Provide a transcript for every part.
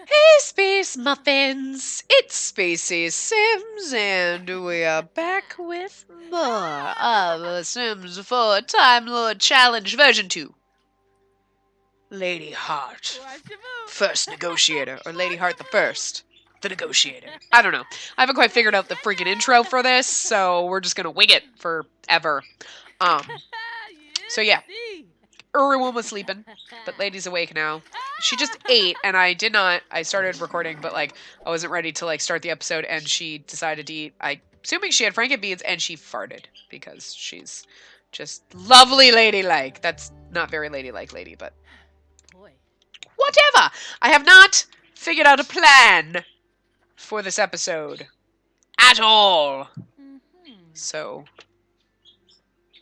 Hey, Space Muffins! It's Spacey Sims, and we are back with more of The Sims 4 Time Lord Challenge version 2. Lady Heart. First Negotiator, or Lady Heart the First. The Negotiator. I don't know. I haven't quite figured out the freaking intro for this, so we're just gonna wing it forever. So yeah. Everyone was sleeping, but Lady's awake now. She just ate, and I started recording, but, I wasn't ready to, start the episode, and she decided to eat. Assuming she had frankenbeans, and she farted, because she's just lovely ladylike. That's not very ladylike, lady, but whatever! I have not figured out a plan for this episode. At all. So,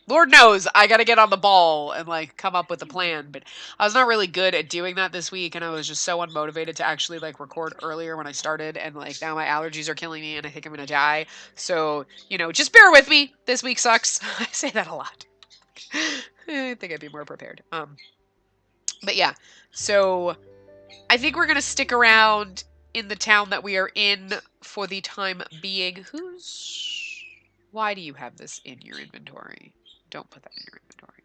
Lord knows I gotta get on the ball and, come up with a plan, but I was not really good at doing that this week, and I was just so unmotivated to actually, record earlier when I started, and, now my allergies are killing me, and I think I'm gonna die. So, just bear with me. This week sucks. I say that a lot. I think I'd be more prepared. But yeah, so I think we're gonna stick around in the town that we are in for the time being. Why do you have this in your inventory? Don't put that in your inventory.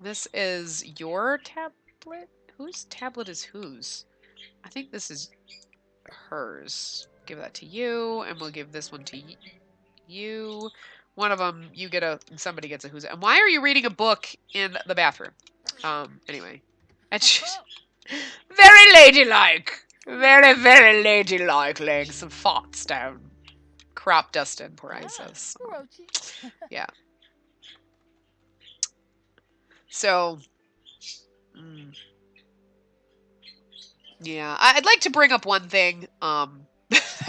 This is your tablet? Whose tablet is whose? I think this is hers. Give that to you, and we'll give this one to you. One of them, somebody gets a who's. And why are you reading a book in the bathroom? Anyway. And she's very ladylike. Very, very ladylike, laying some thoughts down. Crop dusting, poor Isis. Yeah. So, yeah, I'd like to bring up one thing. That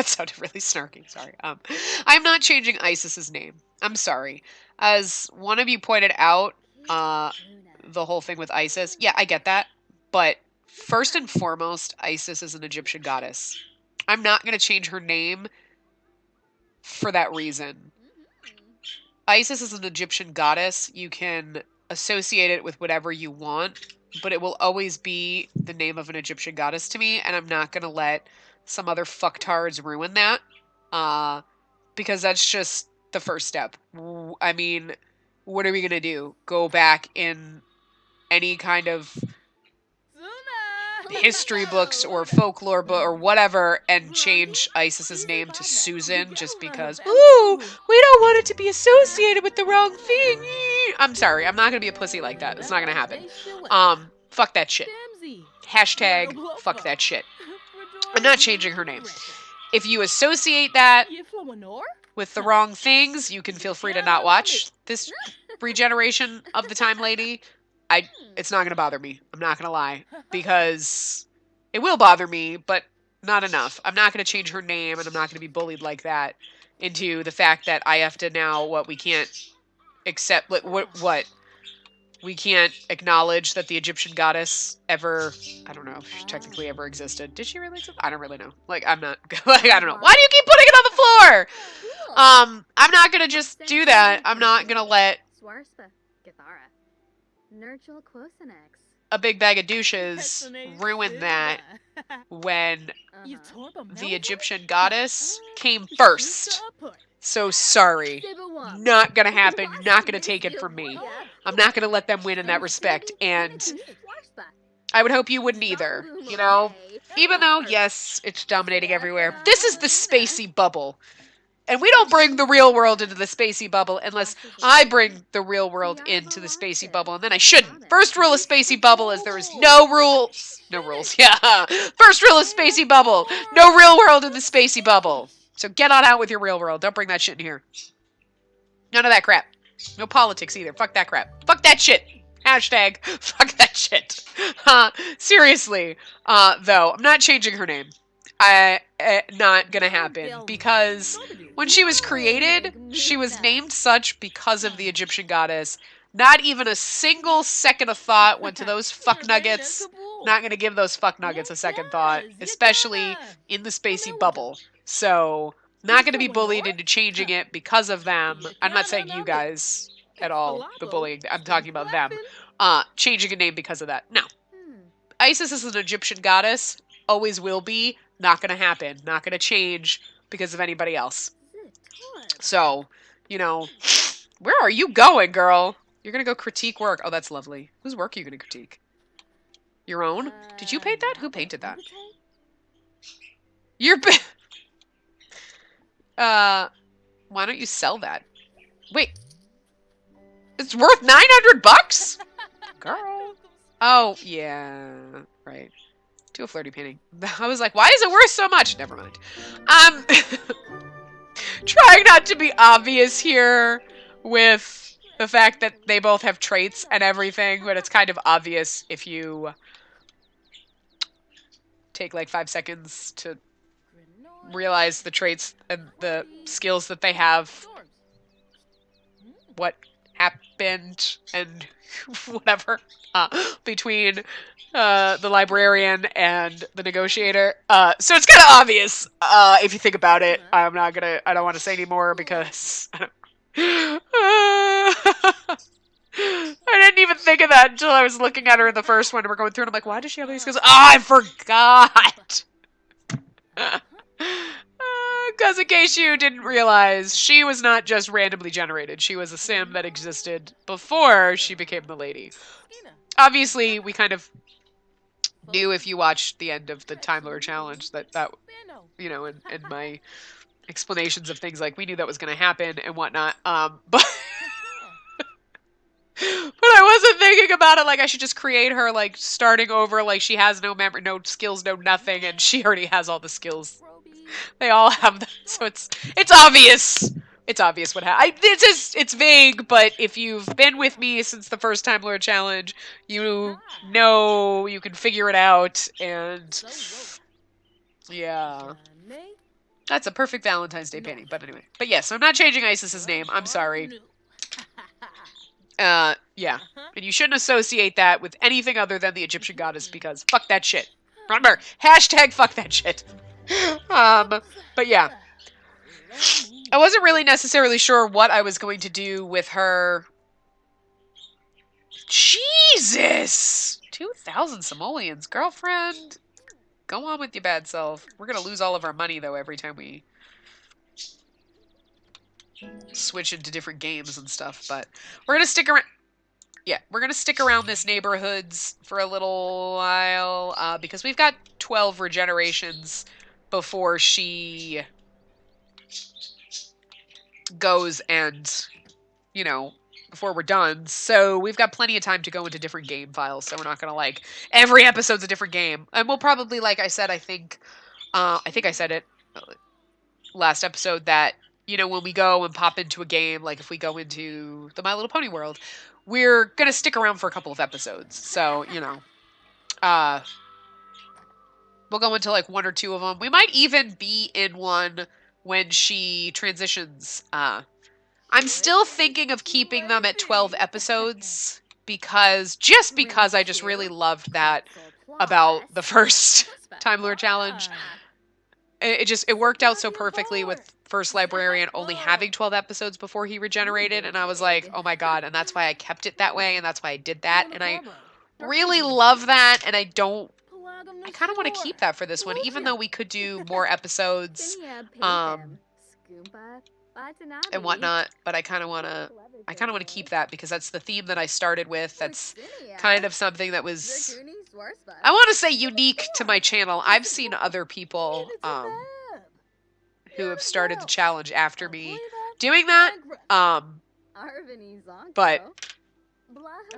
sounded really snarky. Sorry. I'm not changing Isis's name. I'm sorry. As one of you pointed out, the whole thing with Isis. Yeah, I get that. But first and foremost, Isis is an Egyptian goddess. I'm not going to change her name for that reason. Isis is an Egyptian goddess. You can associate it with whatever you want, but it will always be the name of an Egyptian goddess to me, and I'm not going to let some other fucktards ruin that, because that's just the first step. I mean, what are we going to do? Go back in any kind of history books or folklore book or whatever and change Isis's name to Susan just because, ooh, we don't want it to be associated with the wrong thing. I'm sorry, I'm not gonna be a pussy like that. It's not gonna happen. Fuck that shit. Hashtag fuck that shit. I'm not changing her name. If you associate that with the wrong things, you can feel free to not watch this regeneration of the Time Lady. It's not going to bother me. I'm not going to lie. Because it will bother me, but not enough. I'm not going to change her name, and I'm not going to be bullied like that into the fact that I have to now, we can't accept, what? We can't acknowledge that the Egyptian goddess ever, I don't know if she technically ever existed. Did she really exist? I don't really know. I'm not, I don't know. Why do you keep putting it on the floor? I'm not going to just do that. I'm not going to let a big bag of douches ruin that when the Egyptian goddess came first. So sorry. Not gonna happen. Not gonna take it from me. I'm not gonna let them win in that respect, and I would hope you wouldn't either, Even though, yes, it's dominating everywhere. This is the spacey bubble. And we don't bring the real world into the spacey bubble unless I bring the real world into the spacey bubble, and then I shouldn't. First rule of spacey bubble is there is no rules. No rules, yeah. First rule of spacey bubble, no real world in the spacey bubble. So get on out with your real world. Don't bring that shit in here. None of that crap. No politics either. Fuck that crap. Fuck that shit. Hashtag fuck that shit. Seriously, though, I'm not changing her name. Not gonna happen, because when she was created, she was named such because of the Egyptian goddess. Not even a single second of thought went to those fuck nuggets. Not gonna give those fuck nuggets a second thought, especially in the spacey bubble. So, not gonna be bullied into changing it because of them. I'm not saying you guys at all, the bullying. I'm talking about them. Changing a name because of that. No. Isis is an Egyptian goddess. Always will be. Not gonna happen. Not gonna change because of anybody else. So, you know, where are you going, girl? You're gonna go critique work. Oh, that's lovely. Whose work are you gonna critique? Your own? Did you paint that? Who painted that? You're... why don't you sell that? Wait. It's worth 900 bucks? Girl. Oh, yeah. Right. Do a flirty painting. I was like, why is it worth so much? Never mind. Trying not to be obvious here with the fact that they both have traits and everything, but it's kind of obvious if you take like 5 seconds to realize the traits and the skills that they have, what happened, and whatever between the librarian and the negotiator. So it's kind of obvious if you think about it. I don't want to say anymore because I didn't even think of that until I was looking at her in the first one and we're going through and I'm like, why does she have these skills? Oh, I forgot! Because in case you didn't realize, she was not just randomly generated. She was a sim that existed before she became the lady. Obviously, we kind of knew if you watched the end of the Time Lord Challenge that, you know, in my explanations of things, like, we knew that was going to happen and whatnot. But I wasn't thinking about it like I should just create her, like, starting over, like she has no memory, no skills, no nothing, and she already has all the skills. They all have them, so it's obvious. It's obvious what happened. It's vague, but if you've been with me since the first Time Lord Challenge, you know you can figure it out, and yeah. That's a perfect Valentine's Day painting, but anyway. But yes, I'm not changing Isis's name. I'm sorry. Yeah. And you shouldn't associate that with anything other than the Egyptian goddess, because fuck that shit. Remember, hashtag fuck that shit. But yeah. I wasn't really necessarily sure what I was going to do with her. Jesus! 2,000 simoleons, girlfriend. Go on with your bad self. We're gonna lose all of our money, though, every time we switch into different games and stuff, but we're gonna stick around. Yeah, we're gonna stick around this neighborhoods for a little while, because we've got 12 regenerations before she goes and, you know, before we're done. So we've got plenty of time to go into different game files, so we're not gonna, like, every episode's a different game. And we'll probably, like I said, I think I said it last episode that, you know, when we go and pop into a game, like if we go into the My Little Pony world, we're gonna stick around for a couple of episodes. So, you know, we'll go into like 1 or 2 of them. We might even be in one when she transitions. I'm still thinking of keeping them at 12 episodes because I just really loved that about the first Time Lord Challenge. It worked out so perfectly with First Librarian only having 12 episodes before he regenerated, and I was like, oh my god, and that's why I kept it that way, and that's why I did that, and I really love that, and I kind of want to keep that for this one, even though we could do more episodes, and whatnot, but I kind of want to keep that because that's the theme that I started with. That's kind of something that was, I want to say, unique to my channel. I've seen other people who have started the challenge after me doing that, but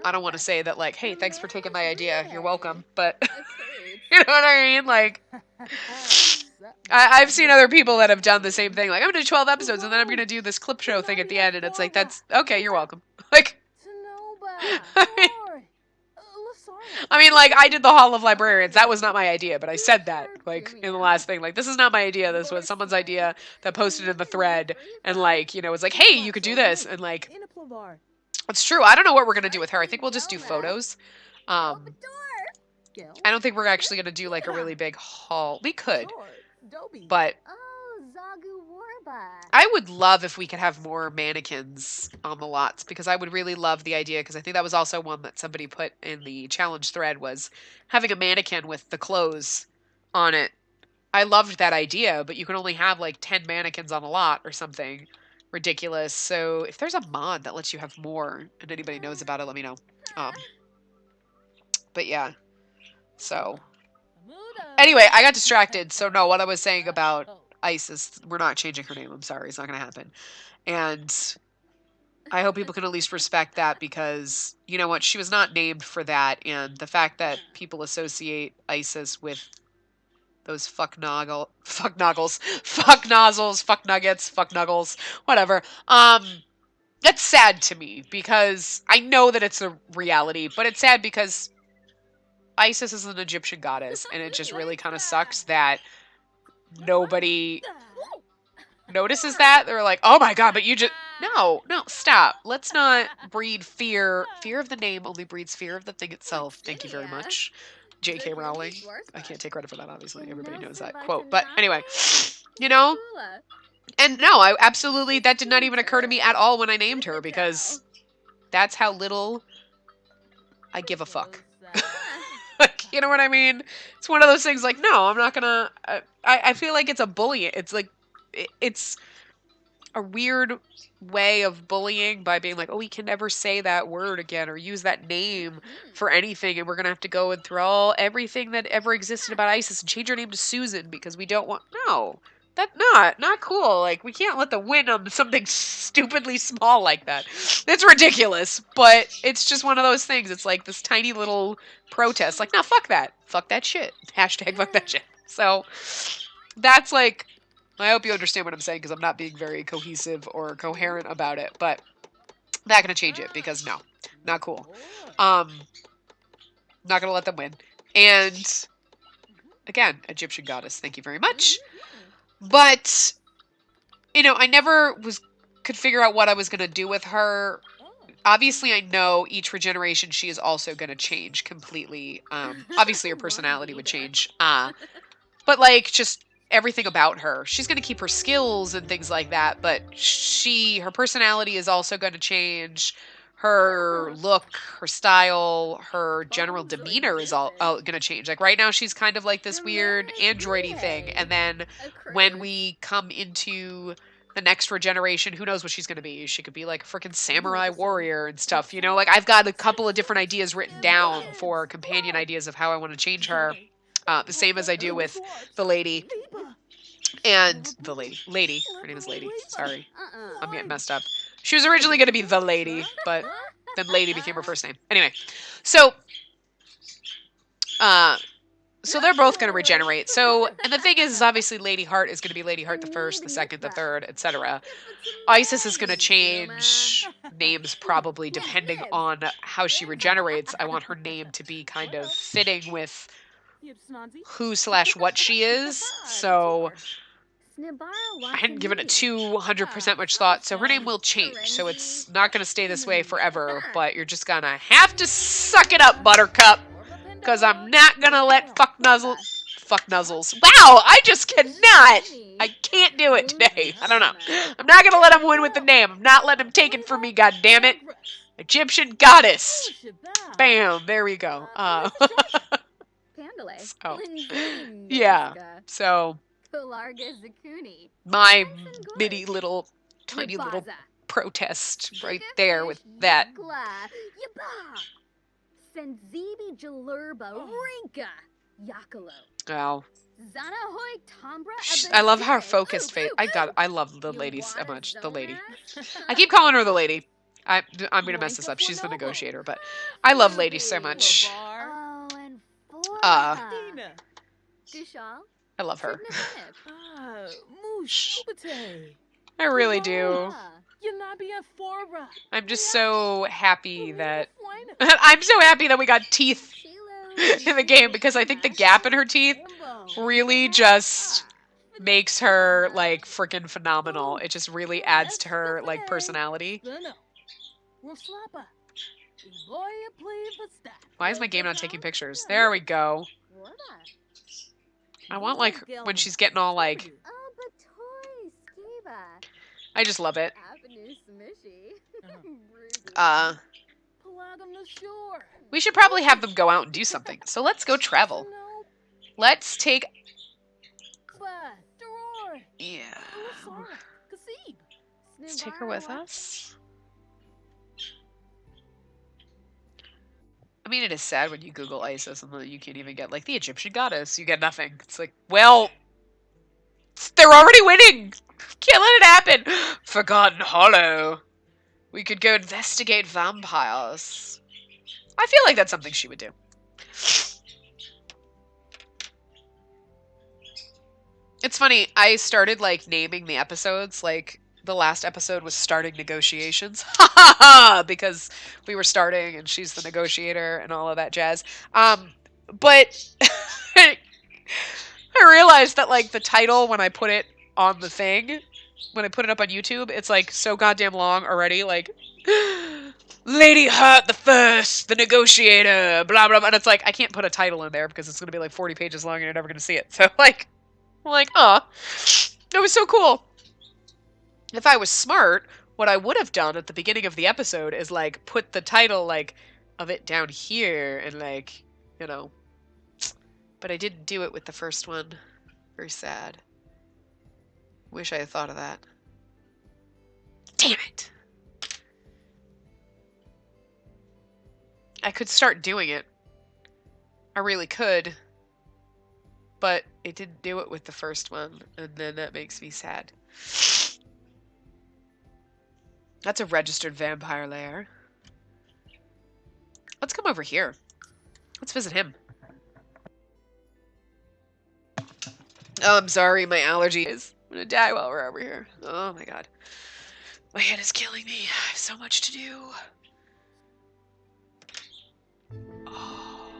I don't want to say that, like, hey, thanks for taking my idea, you're welcome, but you know what I mean? Like, I've seen other people that have done the same thing. Like, I'm going to do 12 episodes, and then I'm going to do this clip show thing at the end, and it's like, that's, okay, you're welcome. Like, I mean, like, I did the Hall of Librarians. That was not my idea, but I said that, like, in the last thing. Like, this is not my idea. This was someone's idea that posted in the thread, and, like, you know, it's like, hey, you could do this, and, like, it's true. I don't know what we're going to do with her. I think we'll just do photos. I don't think we're actually going to do, like, a really big haul. We could, but I would love if we could have more mannequins on the lots, because I would really love the idea, because I think that was also one that somebody put in the challenge thread, was having a mannequin with the clothes on it. I loved that idea, but you can only have like 10 mannequins on a lot or something ridiculous. So if there's a mod that lets you have more and anybody knows about it, let me know. But yeah, so anyway, I got distracted. So no, what I was saying about Isis, we're not changing her name. I'm sorry, it's not going to happen. And I hope people can at least respect that, because you know what, she was not named for that, and the fact that people associate Isis with those fuck nozzles, fuck nozzles, fuck nuggets, fuck nuggles, whatever. That's sad to me, because I know that it's a reality, but it's sad because Isis is an Egyptian goddess, and it just really kind of sucks that nobody notices that. They're like, oh my god, but you just... No, stop. Let's not breed fear. Fear of the name only breeds fear of the thing itself. Thank you very much, J.K. Rowling. I can't take credit for that, obviously. Everybody knows that quote. But anyway, you know? And no, I absolutely... That did not even occur to me at all when I named her, because that's how little I give a fuck. Like, you know what I mean? It's one of those things like, no, I'm not gonna... I feel like it's a bullying. It's like... It's a weird way of bullying by being like, oh, we can never say that word again or use that name for anything, and we're gonna have to go and throw everything that ever existed about Isis and change her name to Susan because we don't want... No. That's not cool. Like, we can't let them win on something stupidly small like that. It's ridiculous, but it's just one of those things. It's like this tiny little protest. Like, no, fuck that. Fuck that shit. Hashtag fuck that shit. So, that's like... I hope you understand what I'm saying, because I'm not being very cohesive or coherent about it, but not going to change it, because no, not cool. Not going to let them win. And, again, Egyptian goddess, thank you very much. But, you know, I never could figure out what I was going to do with her. Obviously, I know each regeneration she is also going to change completely. Obviously, her personality would change. But, like, just... everything about her. She's going to keep her skills and things like that, but her personality is also going to change. Her look, her style, her general demeanor is all going to change. Like, right now, she's kind of like this weird android-y thing, and then when we come into the next regeneration, who knows what she's going to be. She could be like a freaking samurai warrior and stuff, you know? Like, I've got a couple of different ideas written down for companion ideas of how I want to change her. The same as I do with the lady. And the lady. Her name is Lady. Sorry. I'm getting messed up. She was originally going to be the lady, but then Lady became her first name. Anyway, so they're both going to regenerate. So, and the thing is obviously Lady Heart is going to be Lady Heart the first, the second, the third, etc. Isis is going to change names probably depending on how she regenerates. I want her name to be kind of fitting with who/what she is. So I hadn't given it 200% much thought, so her name will change. So it's not going to stay this way forever, but you're just going to have to suck it up, Buttercup, because I'm not going to let fuck nuzzles. Wow, I just cannot. I can't do it today. I don't know. I'm not going to let him win with the name. I'm not letting him take it from me, goddammit. Egyptian goddess. Bam, there we go. So, yeah, so my tiny little protest right there with that. Oh. I love her focused face. I love the lady so much. The lady. I keep calling her the lady. I'm gonna mess this up. She's the negotiator, but I love Lady so much. I love her. I really do. I'm just so happy that... I'm so happy that we got teeth in the game, because I think the gap in her teeth really just makes her, like, freaking phenomenal. It just really adds to her, like, personality. Why is my game not taking pictures? There we go. I want, like, when she's getting all, like... I just love it. We should probably have them go out and do something. So let's go travel. Let's take... Yeah. Let's take her with us. I mean, it is sad when you Google Isis and you can't even get, like, the Egyptian goddess. You get nothing. It's like, well, they're already winning. Can't let it happen. Forgotten Hollow. We could go investigate vampires. I feel like that's something she would do. It's funny, I started, like, naming the episodes, like, the last episode was starting negotiations. Ha ha ha! Because we were starting and she's the negotiator and all of that jazz. But I realized that, like, the title, when I put it on the thing, when I put it up on YouTube, it's, like, so goddamn long already, like... Lady Hurt the First, the Negotiator, blah, blah, blah. And it's like, I can't put a title in there because it's going to be like 40 pages long and you're never going to see it. So, like, I'm like, aw, that was so cool. If I was smart, what I would have done at the beginning of the episode is, like, put the title, like, of it down here and, like, you know. But I didn't do it with the first one. Very sad. Wish I had thought of that. Damn it. I could start doing it. I really could. But it didn't do it with the first one, and then that makes me sad. That's a registered vampire lair. Let's come over here. Let's visit him. Oh, I'm sorry, my allergies. I'm gonna die while we're over here. Oh my god. My head is killing me. I have so much to do. Oh.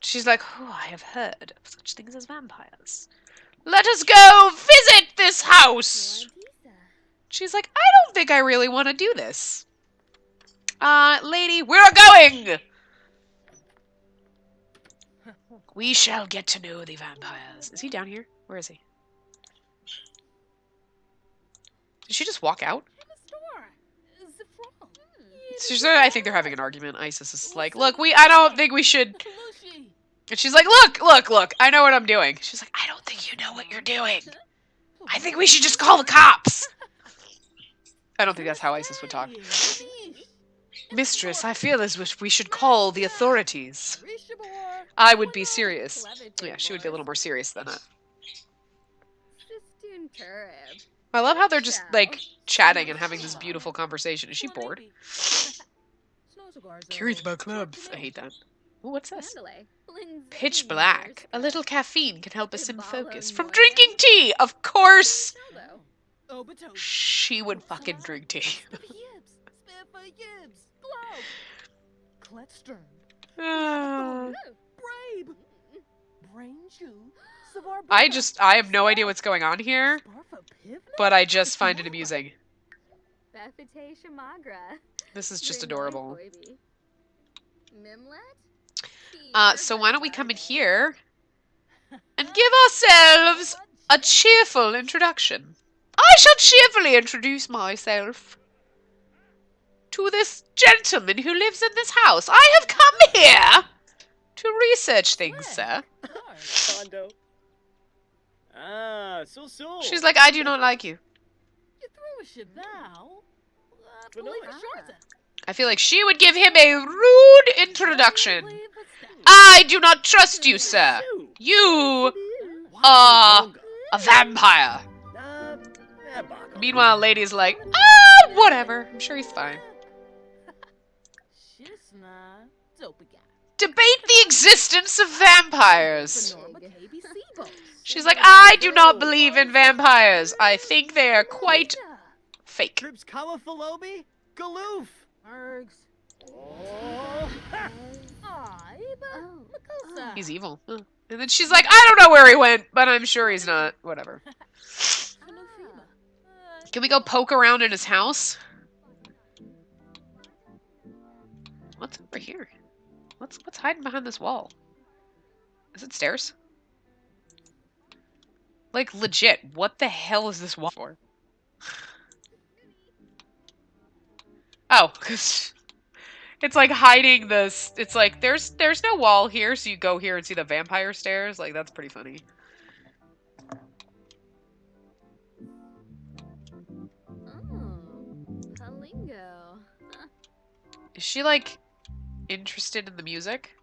She's like, oh, I have heard of such things as vampires. Let us go visit this house! She's like, I don't think I really want to do this. Lady, we're going! We shall get to know the vampires. Is he down here? Where is he? Did she just walk out? I think they're having an argument. Isis is like, look, I don't think we should... And she's like, look, I know what I'm doing. She's like, I don't think you know what you're doing. I think we should just call the cops. I don't think that's how Isis would talk. Mistress, I feel as if we should call the authorities. I would be serious. Yeah, she would be a little more serious than that. I love how they're just, like, chatting and having this beautiful conversation. Is she bored? Curious about clubs. I hate that. Ooh, what's this? Pitch black. A little caffeine can help us in focus. From drinking tea! Of course! She would fucking drink tea. I have no idea what's going on here, but I just find it amusing. This is just adorable. So why don't we come in here and give ourselves a cheerful introduction. I shall cheerfully introduce myself to this gentleman who lives in this house. I have come here to research things, sir. She's like, I do not like you. I feel like she would give him a rude introduction. I do not trust you, sir. You are a vampire. Meanwhile, lady's like, whatever. I'm sure he's fine. Debate the existence of vampires. She's like, I do not believe in vampires. I think they are quite fake. He's evil. And then she's like, I don't know where he went, but I'm sure he's not. Whatever. Can we go poke around in his house? What's over here? What's hiding behind this wall? Is it stairs? Like, legit, what the hell is this wall for? Oh, because it's like hiding this. It's like, there's no wall here, so you go here and see the vampire stairs. Like, that's pretty funny. Palingo. Is she, like, interested in the music?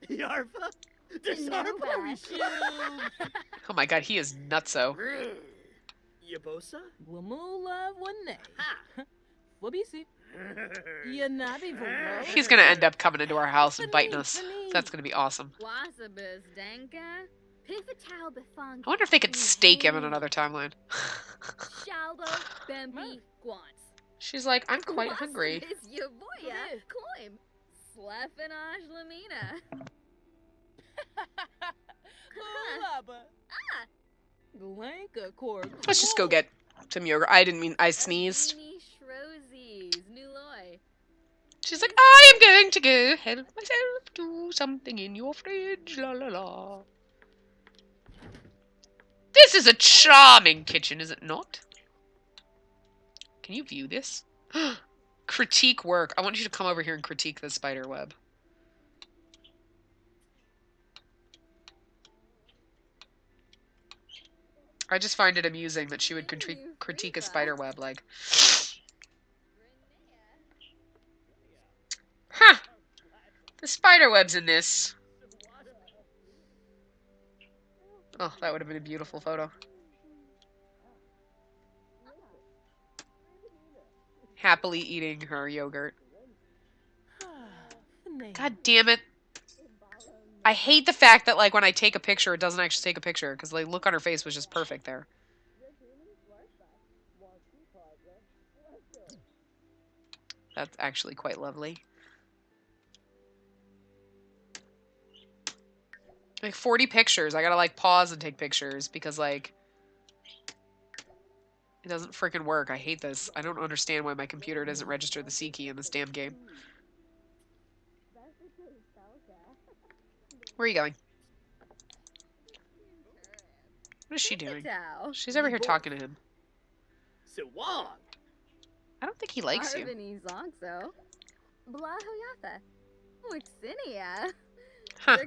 Yarfa? Oh my god, he is nutso. Yabosa? He's gonna end up coming into our house and biting us. That's gonna be awesome. I wonder if they could stake him in another timeline. She's like, I'm quite hungry. Let's just go get some yogurt. I sneezed. She's like, I am going to go help myself to something in your fridge. La la la. This is a charming kitchen, is it not? Can you view this? Critique work. I want you to come over here and critique the spider web. I just find it amusing that she would critique a spider web, like... Huh! The spider web's in this. Oh, that would have been a beautiful photo. Happily eating her yogurt. God damn it. I hate the fact that, like, when I take a picture, it doesn't actually take a picture, because the look on her face was just perfect there. That's actually quite lovely. Like, 40 pictures. I gotta, like, pause and take pictures, because, like, it doesn't freaking work. I hate this. I don't understand why my computer doesn't register the C key in this damn game. Where are you going? What is she doing? She's over here talking to him. I don't think he likes you. Huh.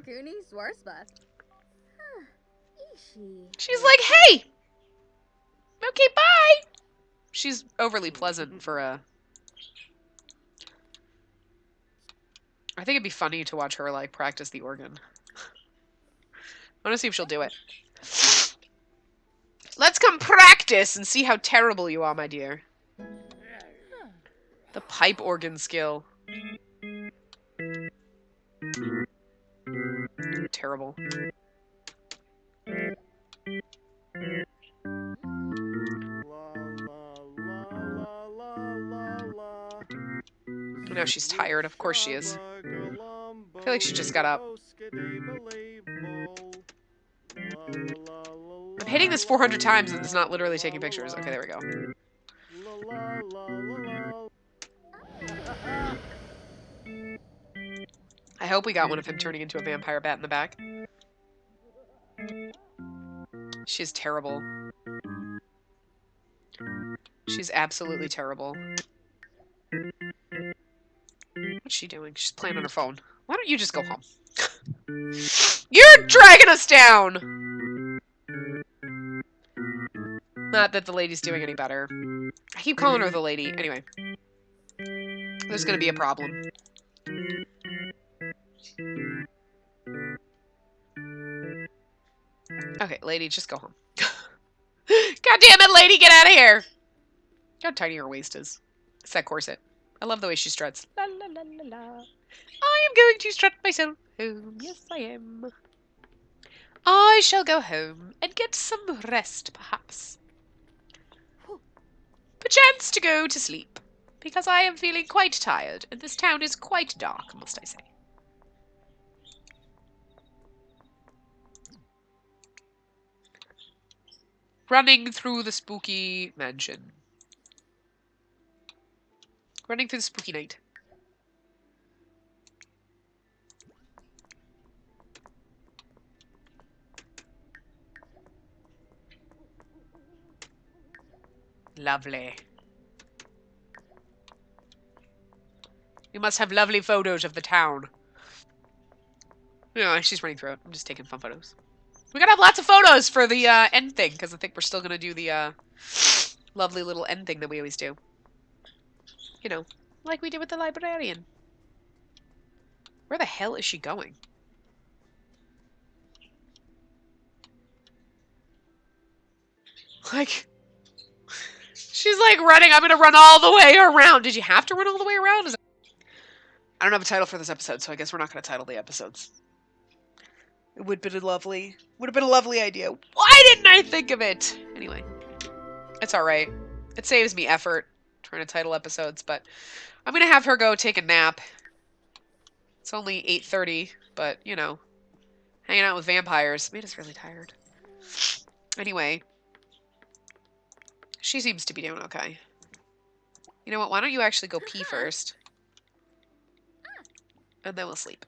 She's like, hey! Okay, bye! She's overly pleasant for a... I think it'd be funny to watch her, like, practice the organ. I want to see if she'll do it. Let's come practice and see how terrible you are, my dear. The pipe organ skill. Terrible. No, she's tired. Of course she is. I feel like she just got up. I'm hitting this 400 times and it's not literally taking pictures. Okay, there we go. I hope we got one of him turning into a vampire bat in the back. She's terrible. She's absolutely terrible. What's she doing? She's playing on her phone. Why don't you just go home? You're dragging us down! Not that the lady's doing any better. I keep calling her the lady. Anyway. There's gonna be a problem. Okay, lady, just go home. God damn it, lady, get out of here! How tiny her waist is. It's that corset. I love the way she struts. La la la la la. I am going to strut myself home. Yes, I am. I shall go home and get some rest, perhaps. Perchance to go to sleep, because I am feeling quite tired, and this town is quite dark, must I say. Running through the spooky mansion. Running through the spooky night. Lovely. You must have lovely photos of the town. No, she's running through it. I'm just taking fun photos. We gotta have lots of photos for the end thing, because I think we're still gonna do the lovely little end thing that we always do. You know, like we did with the librarian. Where the hell is she going? Like, she's like running. I'm gonna run all the way around. Did you have to run all the way around? I don't have a title for this episode, so I guess we're not gonna title the episodes. It would have been a lovely idea. Why didn't I think of it? Anyway, it's all right. It saves me effort trying to title episodes, but I'm gonna have her go take a nap. It's only 8:30, but you know, hanging out with vampires made us really tired. Anyway, she seems to be doing okay. You know what? Why don't you actually go pee first? And then we'll sleep.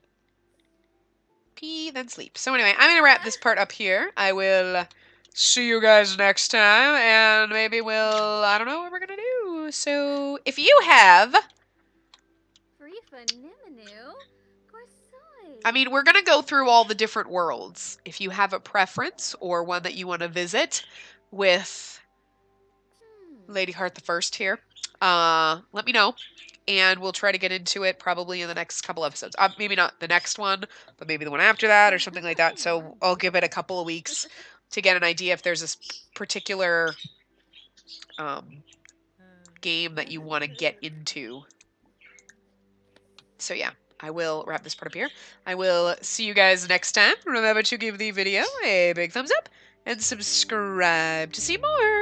Pee, then sleep. So anyway, I'm going to wrap this part up here. I will see you guys next time, and maybe we'll, I don't know what we're going to do. So if you have... I mean, we're going to go through all the different worlds. If you have a preference or one that you want to visit with Lady Heart the First here, let me know. And we'll try to get into it probably in the next couple episodes. Maybe not the next one, but maybe the one after that or something like that. So I'll give it a couple of weeks to get an idea if there's a particular game that you want to get into. So yeah, I will wrap this part up here. I will see you guys next time. Remember to give the video a big thumbs up and subscribe to see more.